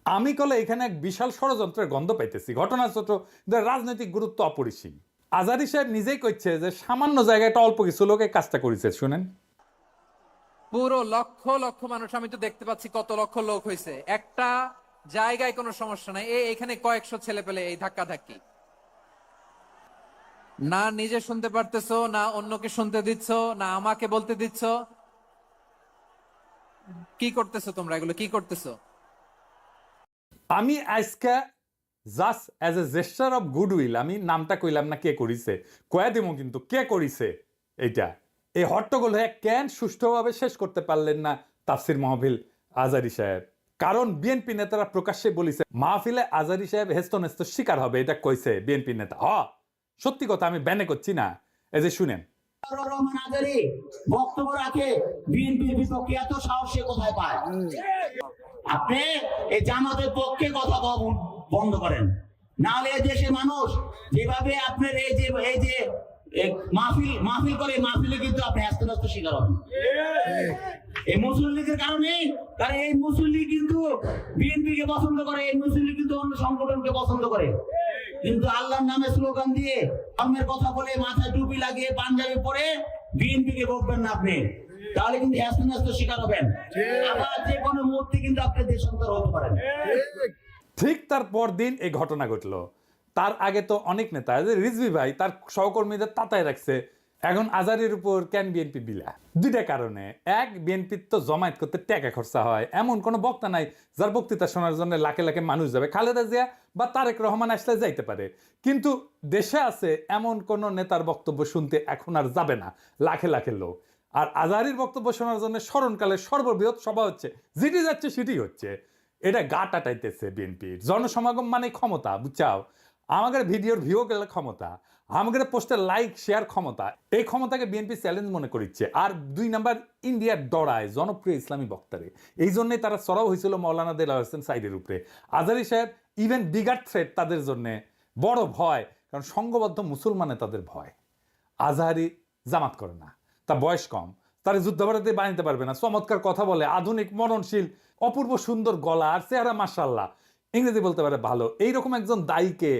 আমি কলে এখানে এক বিশাল ষড়যন্ত্রের গন্ধ পাইতেছি। ঘটনা ছোট, রাজনৈতিক গুরুত্ব অপরিসীম। আজারি সাহেব নিজেই কইছে যে সামান্য জায়গায় একটা অল্প কিছু লোকে কাজটা করেছে। শুনেন, পুরো লক্ষ লক্ষ মানুষ, আমি তো দেখতে পাচ্ছি কত লক্ষ লোক হয়েছে, একটা জায়গায় কোনো সমস্যা নাই। এখানে কয়েকশো ছেলে পেলে এই ধাক্কা ধাক্কি, না নিজে শুনতে পারতেছো, না অন্যকে শুনতে দিচ্ছ, না আমাকে বলতে দিচ্ছ। কি করতেছো তোমরা, এগুলো কি করতেছো? আমি আজকে just as a gesture of goodwill আমি নামটা কইলাম না কে করিছে, কয়া দেবো কিন্তু কে করিছে এইটা। এই হট্টগোল হয়ে কেন সুষ্ঠুভাবে শেষ করতে পারলেন না তাফসির মাহফিল আজারি সাহেব? কারণ বিএনপি নেতারা প্রকাশ্যে বলিছে মাহফিলে আজারি সাহেব হেস্তনেস্ত শিকার হবে, এটা কইছে বিএনপি নেতা। সত্যি কথা, আমি ব্যানে করছি না। এই যে শুনেন, রহমান আজারি বক্তব্য রাখে বিএনপির বিপক্ষে, এত সাহস সে কোথায় পায়? আপনি এই জামাতের পক্ষে কথা বন্ধ করেন, নাহলে এই দেশের মানুষ যেভাবে আপনার এই যে মাহফিল করে, মাহফিলে কিন্তু আপনি আস্তে আস্তে শিকার হবেন এই মুসলিম লীগের কারণে। কারণ এই মুসলিম লীগ কিন্তু বিএনপি কে পছন্দ করে, এই মুসলিম লীগ কিন্তু অন্য সংগঠনকে পছন্দ করে। কিন্তু আল্লাহর নামে স্লোগান দিয়ে, ধর্মের কথা বলে, মাথায় টুপি লাগিয়ে পাঞ্জাবি পরে বিএনপি কে বলবেন না আপনি, তাহলে কিন্তু আস্তে আস্তে শিকার হবেন। আবার যে কোনো মুহূর্তে কিন্তু আপনি দেশান্তর হতে পারেন। ঠিক তার পর দিন এই ঘটনা ঘটলো। তার আগে তো অনেক নেতা, রিজভী ভাই তার সহকর্মীদের তাতায় রাখছে এখন আজারির উপর কেন বিএনপি বিলা। দুইটা কারণে। এক, বিএনপির তো জমায়েত করতে টাকা খরচা হয়, এমন কোনো বক্তা নাই যার বক্তৃতা শোনার জন্য লাখে লাখে মানুষ যাবে। খালেদা জিয়া বা তারেক রহমান আসলে যাইতে পারে, কিন্তু দেশে আছে এমন কোন নেতার বক্তব্য শুনতে এখন আর যাবে না লাখে লাখে লোক। আর আজারির বক্তব্য শোনার জন্য স্মরণকালের সর্ববৃহৎ সভা হচ্ছে, যেটি যাচ্ছে সেটি হচ্ছে। এটা গা টাটাইতেছে বিএনপির। জনসমাগম মানে ক্ষমতা, বুঝছাও? আমাদের ভিডিওর ভিউ গেলে ক্ষমতা, আমাদের পোস্টের লাইক শেয়ার ক্ষমতা, এই ক্ষমতাকে বিএনপি চ্যালেঞ্জ মনে করছে। আর দুই নাম্বার, ইন্ডিয়ার ডরায় জনপ্রিয় ইসলামী বক্তারে। এই জন্যই তারা চড়াও হয়েছিল মৌলানা দেলাওয়ার হোসেন সাইদের উপরে। আজারি সাহেব ইভেন বিগার থ্রেট তাদের জন্য, বড় ভয়, কারণ সংঘবদ্ধ মুসলমানে তাদের ভয়। আজহারি জামাত করে না, তার বয়স কম, তার যুদ্ধাপরাধী বানাইতে পারবে না, চমৎকার কথা বলে, আধুনিক মননশীল, অপূর্ব সুন্দর গলা আর চেহারা, মাশাআল্লাহ, ইংরেজি বলতে পারে ভালো। এইরকম একজন দায়ীকে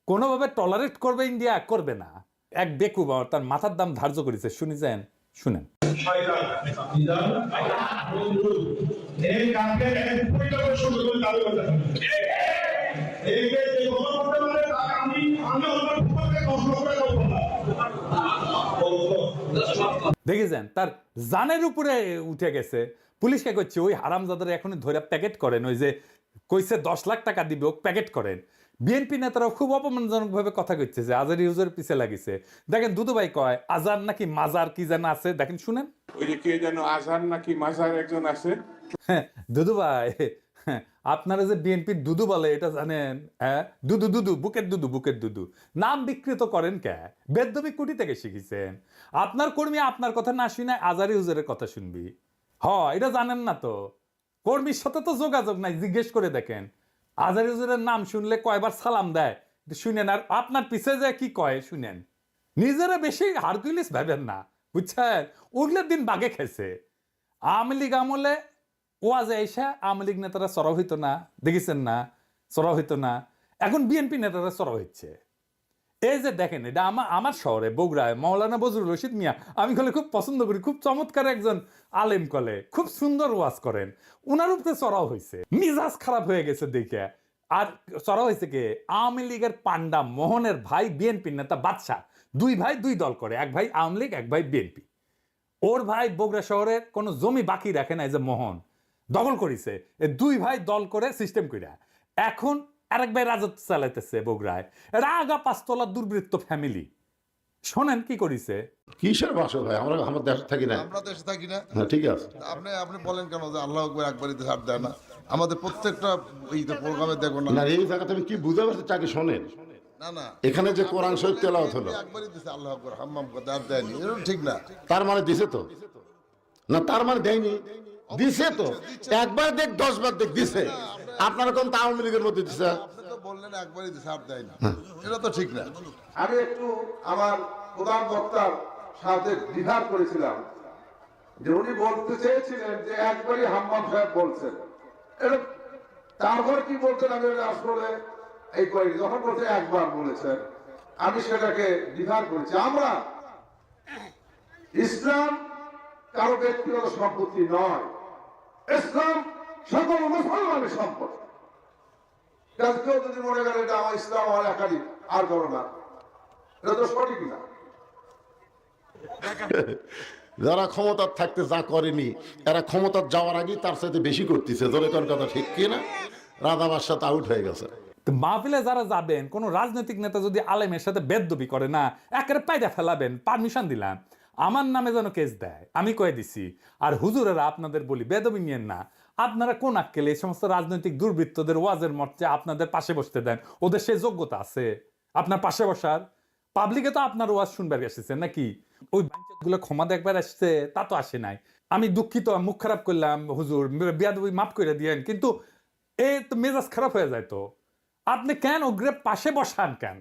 কোনোভাবে টলারেট করবে ইন্ডিয়া? করবে না। এক বেকুব তার মাথার দাম ধার্য করেছে, শুনেছেন? শুনেন, দেখেছেন তার জানের উপরে উঠে গেছে। পুলিশকে করছে ওই হারামজাদার এখনই ধরে প্যাকেট করেন, ওই যে কইছে 10 লাখ টাকা দিবে, ও প্যাকেট করেন। বিএনপি নেতারাও খুব অপমানজনক ভাবে কথা কইছে যে আজার ইউজের পিছে লাগিছে। দেখেন দুদু ভাই কয় আজার নাকি মাজার কি যেন আছে, দেখেন শুনেন। ওই যে কে যেন আজার নাকি মাজার একজন আছে। হ্যাঁ দুদু ভাই, আপনারা যে বিএনপির দুদু বলে এটা জানেন? হ্যাঁ, দুদু দুদু, বুকের দুদু, বুকের দুদু নাম বিকৃত করেন কে? বেদ্যবি কুটি থেকে শিখেছেন। আপনার কর্মী আপনার কথা না শুনে আজারি হুজুরের কথা শুনবি? এটা জানেন না তো? কর্মীর সাথে তো যোগাযোগ নাই, জিজ্ঞেস করে দেখেন। আজারি হুজুরের নাম শুনলে কয়বার সালাম দেয় শুনেন, আর আপনার পিছে যায় কি কয় শুনেন। নিজেরা বেশি হারকুলিস ভাবেন না, বুঝছেন? উঠলের দিন বাগে খেছে। আওয়ামী লীগ আমলে ওয়াজে আইসা আওয়ামী লীগ নেতারা চড়াও হইতো না, দেখেছেন না? চড়াও হইতো না, এখন বিএনপি নেতারা চড়াও হচ্ছে। এই যে দেখেন, এটা আমার শহরে বগুড়ায় মাওলানা বজরুল রশিদ মিয়া, আমি কলে খুব পছন্দ করি, খুব চমৎকার একজন আলেম, কলে খুব সুন্দর ওয়াজ করেন, উনার উপরে চড়াও হয়েছে। মিজাজ খারাপ হয়ে গেছে দেখে। আর চড়াও হয়েছে কে? আওয়ামী লীগের পান্ডা মোহনের ভাই বিএনপি নেতা বাদশা। দুই ভাই দুই দল করে, এক ভাই আওয়ামী লীগ, এক ভাই বিএনপি। ওর ভাই বগুড়া শহরের কোনো জমি বাকি রাখে না, যে মোহন দখল করেছে। দুই ভাই দল করে সিস্টেম কইরা এখন আরেক ভাই রাজত্ব চালাইতেছে বগুড়ায়। রাগা পাঁচতলা দুর্বৃত্ত ফ্যামিলি। শোনেন কি করিছে। কিসের ভাষা ভাই, আমরা আমার দেশে থাকি না, আমরা দেশে থাকি না। হ্যাঁ ঠিক আছে। আপনি বলেন কেন যে আল্লাহ আকবার একবারই ছাড় দেয় না? আমাদের প্রত্যেকটা প্রোগ্রামে দেখো না, না এই জায়গাতে আমি কি বুঝতে পারছি, চাকরি শোনেন না না এখানে যে কোরআন শরীফ তেলাওয়াত হলো, একবারই দিছে আল্লাহ আকবার, হাম্মাম করতে আর দেয়নি, এটা ঠিক না। তার মানে দিছে তো? না তার মানে দেয়নি, দিছে তো। একবার দেখ 10 বার দেখ দিছে। আপনারা কোন আওয়ামী লীগের মধ্যে দিছে? আপনি তো বললেন একবারই দিছে আর দেয়নি, এটা তো ঠিক না। আমি একটু আমার প্রধান বক্তার সাথে দ্বিধা করেছিলাম যে উনি বলতে চেয়েছিলেন যে একবারই হাম্মাম সাহেব বলছেন, এটা তারপর কি বলছেন আমি আসলে এই কয়েক যখন বলছে একবার বলেছেন আমি সেটাকে ডিফার করেছি। আমরা ইসলাম কারো ব্যক্তিগত সম্পত্তি নয়, ইসলাম সকল মুসলমানের সম্পত্তি। কেউ যদি মনে করেন এটা আমার ইসলাম আমার একাধিক আর করো না, এটা তো সঠিক না। যারা ক্ষমতার থাকতে যা করেনি এরা ক্ষমতার যাওয়ার আগেই তার সাথে বেশি করতেছে। ধরে কোন কথা ঠিক কি না? রাধাবার সাথে আউট হয়ে গেছে। তো মাহফিলে যারা যাবেন, কোন রাজনৈতিক নেতা যদি আলেমের সাথে বেদবি করে না, একেবারে পায়দা ফেলাবেন, পারমিশন দিলাম, আমার নামে যেন কেস দেয়, আমি কয়ে দিছি। আর হুজুরেরা আপনাদের বলি বেদবি নিয়েন না। আপনারা কোন আক্কেলে এই সমস্ত রাজনৈতিক দুর্বৃত্তদের ওয়াজের মঞ্চে আপনাদের পাশে বসতে দেন? ওদের সেই যোগ্যতা আছে আপনার পাশে বসার? পাবলিকে তো আপনার ওয়াজ শুনবার এসেছেন নাকি? ওই বাঞ্চতগুলো ক্ষমা দেখবার আসছে, তা তো আসে নাই। আমি দুঃখিত, মুখ খারাপ করলাম হুজুর, বেয়াদবি মাফ করে দিয়েন, কিন্তু এ তো মেজাজ খারাপ হয়ে যায়। তো আপনি কেন ওগ্রে পাশে বসান কেন?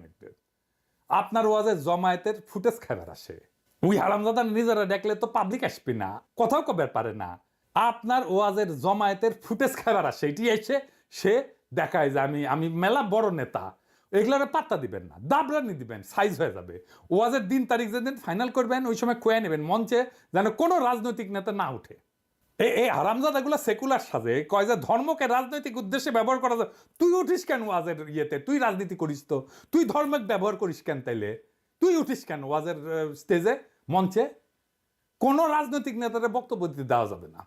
আপনার ওয়াজে জমায়েতের ফুটেজ খাবার আসে, ওই হারামজাদা নিজেরা দেখলে তো পাবলিক আসবে না, কথাও কবার পারে না। আপনার ওয়াজের জমায়েতের ফুটেজ খাবার আসে, এটি এসে সে দেখায় যে আমি মেলা বড় নেতা। এগুলোর পাত্তা দিবেন না, দাবরানি দিবেন, সাইজ হয়ে যাবে। ওয়াজের দিন তারিখ যেদিন ফাইনাল করবেন ওই সময় কয়ে নেবেন মঞ্চে, যেন কোনো রাজনৈতিক নেতা না উঠে। এই হারামজাদাগুলো সেকুলার সাজে, কয় যে ধর্মকে রাজনৈতিক উদ্দেশ্যে ব্যবহার করা যায়। তুই উঠিস কেন ওয়াজের ইয়েতে? তুই রাজনীতি করিস তো, তুই ধর্মকে ব্যবহার করিস কেন? তাইলে তুই উঠিস কেন ওয়াজের স্টেজে, মঞ্চে? কোনো রাজনৈতিক নেতাদের বক্তব্য দিতে দেওয়া যাবে না।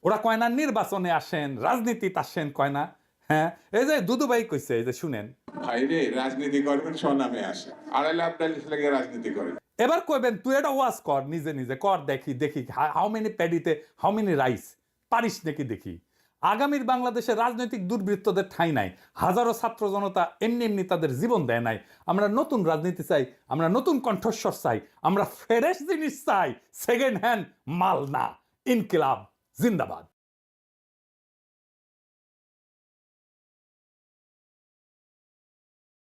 ওরা কয় না নির্বাচনে আসেন, রাজনীতিতে আসেন, কয় না। হ্যাঁ, এই যে দুদু ভাই কইছে, এই যে শুনেন, ভাইরে রাজনীতি করবেন স্বনামে আসে, 2.5 লাখ 40 লাখে রাজনীতি করেন। এবার কইবেন তুই এটা ওয়াজ কর, নিজে নিজে কর, দেখি দেখি হাউ মেনি প্যাডিতে হাউ মেনি রাইস, পারিস নাকি দেখি। আগামীর বাংলাদেশে রাজনৈতিক দুর্বৃত্তদের ঠাঁই নাই। হাজারো ছাত্র জনতা এমনি এমনি তাদের জীবন দেয় নাই। আমরা নতুন রাজনীতি চাই, আমরা নতুন কণ্ঠস্বর চাই, আমরা ফ্রেশ জিনিস চাই, সেকেন্ড হ্যান্ড মাল না। ইনকিলাব জিন্দাবাদ।